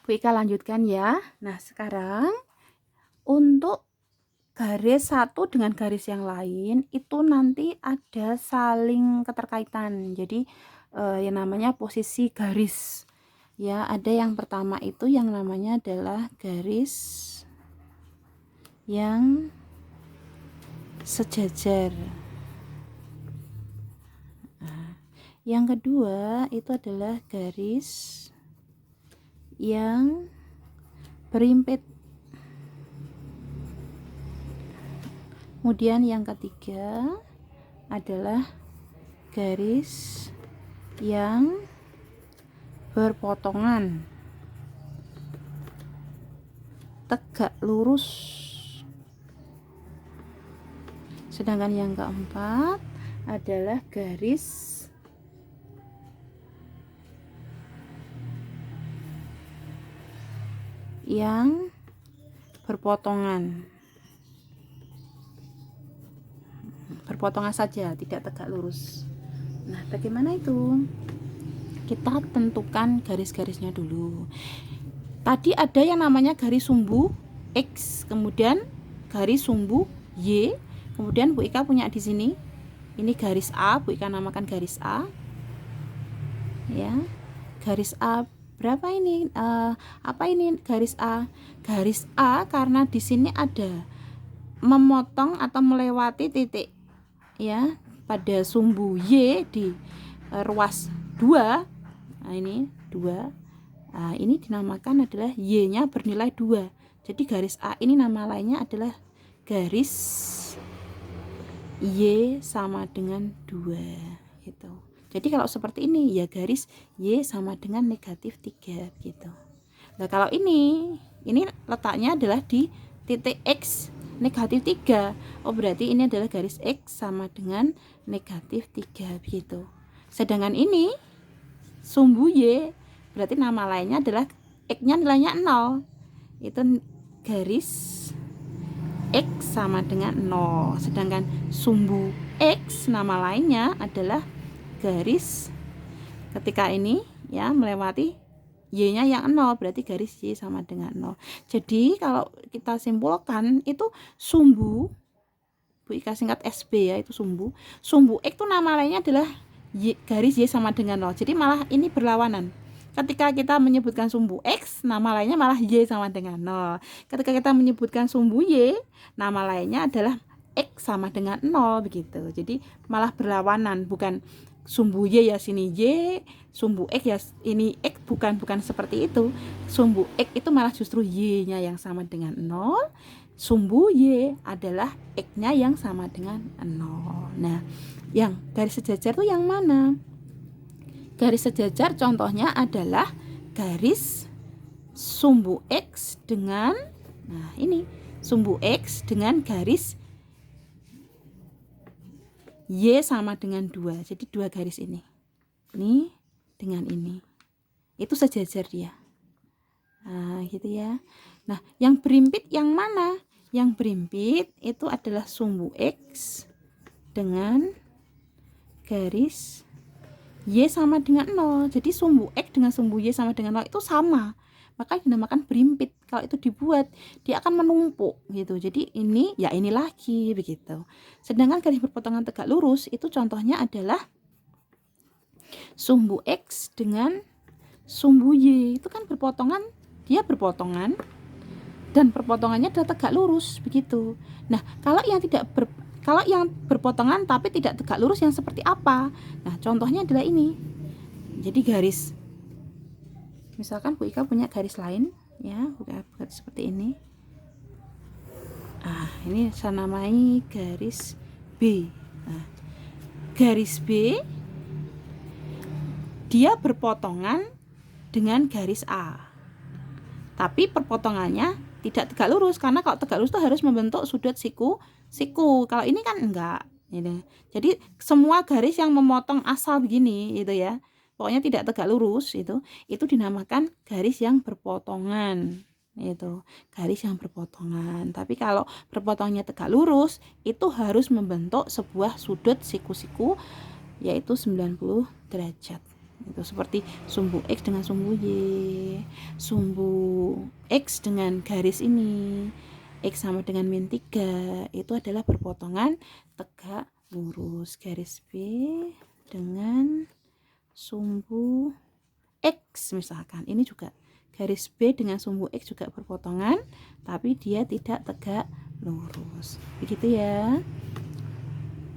Bu Ika lanjutkan ya. Nah, sekarang untuk garis satu dengan garis yang lain itu nanti ada saling keterkaitan. Jadi yang namanya posisi garis. Ya, ada yang pertama itu yang namanya adalah garis yang sejajar. Nah, yang kedua itu adalah garis yang berimpit. Kemudian yang ketiga adalah garis yang berpotongan tegak lurus. Sedangkan yang keempat adalah garis yang berpotongan saja, tidak tegak lurus. Nah, bagaimana itu? Kita tentukan garis-garisnya dulu. Tadi ada yang namanya garis sumbu X, kemudian garis sumbu Y, kemudian Bu Ika punya di sini. Ini garis A, Bu Ika namakan garis A. Ya. Garis A berapa ini? Apa ini garis A? Garis A karena di sini ada memotong atau melewati titik ya pada sumbu Y di ruas 2. Nah, ini 2. Nah, ini dinamakan adalah Y-nya bernilai 2. Jadi garis A ini nama lainnya adalah garis Y sama dengan 2 gitu. Jadi kalau seperti ini ya garis Y sama dengan negatif 3 gitu. Nah, kalau ini letaknya adalah di titik X negatif 3. Oh, berarti ini adalah garis X sama dengan negatif 3 begitu. Sedangkan ini sumbu Y, berarti nama lainnya adalah X-nya nilainya 0. Itu garis X sama dengan 0. Sedangkan sumbu X nama lainnya adalah garis ketika ini ya melewati Y-nya yang 0, berarti garis Y sama dengan 0. Jadi kalau kita simpulkan itu sumbu, Bu Ika singkat SB ya, itu sumbu X itu nama lainnya adalah garis Y sama dengan 0. Jadi malah ini berlawanan. Ketika kita menyebutkan sumbu X, nama lainnya malah Y sama dengan 0. Ketika kita menyebutkan sumbu Y, nama lainnya adalah X sama dengan 0 begitu. Jadi malah berlawanan, bukan sumbu Y ya sini Y, sumbu X ya ini X, bukan seperti itu. Sumbu X itu malah justru Y-nya yang sama dengan 0. Sumbu Y adalah X-nya yang sama dengan 0. Nah, yang garis sejajar itu yang mana? Garis sejajar contohnya adalah garis sumbu X dengan, nah ini sumbu X dengan garis Y sama dengan 2. Jadi 2 garis ini dengan ini. Itu sejajar dia. Nah, gitu ya. Nah, yang berimpit yang mana? Yang berimpit itu adalah sumbu X dengan garis Y sama dengan 0. Jadi sumbu X dengan sumbu Y sama dengan 0 itu sama. Maka dinamakan berimpit. Kalau itu dibuat, dia akan menumpuk gitu. Jadi ini ya ini lagi begitu. Sedangkan garis berpotongan tegak lurus itu contohnya adalah sumbu X dengan sumbu Y. Itu kan berpotongan, dia berpotongan dan perpotongannya adalah tegak lurus begitu. Nah, kalau yang berpotongan tapi tidak tegak lurus yang seperti apa? Nah, contohnya adalah ini. Jadi garis, misalkan Bu Ika punya garis lain ya, bukan seperti ini. Ini saya namai garis B. Nah, garis B dia berpotongan dengan garis A. Tapi perpotongannya tidak tegak lurus, karena kalau tegak lurus itu harus membentuk sudut siku. Kalau ini kan enggak gitu. Jadi semua garis yang memotong asal begini gitu ya, pokoknya tidak tegak lurus, itu dinamakan garis yang berpotongan. Itu garis yang berpotongan. Tapi kalau berpotongnya tegak lurus, itu harus membentuk sebuah sudut siku-siku, yaitu 90 derajat. Itu seperti sumbu X dengan sumbu Y, sumbu X dengan garis ini, X sama dengan min 3, itu adalah berpotongan tegak lurus. Garis B dengan sumbu X misalkan, ini juga garis B dengan sumbu X juga berpotongan, tapi dia tidak tegak lurus. Begitu ya.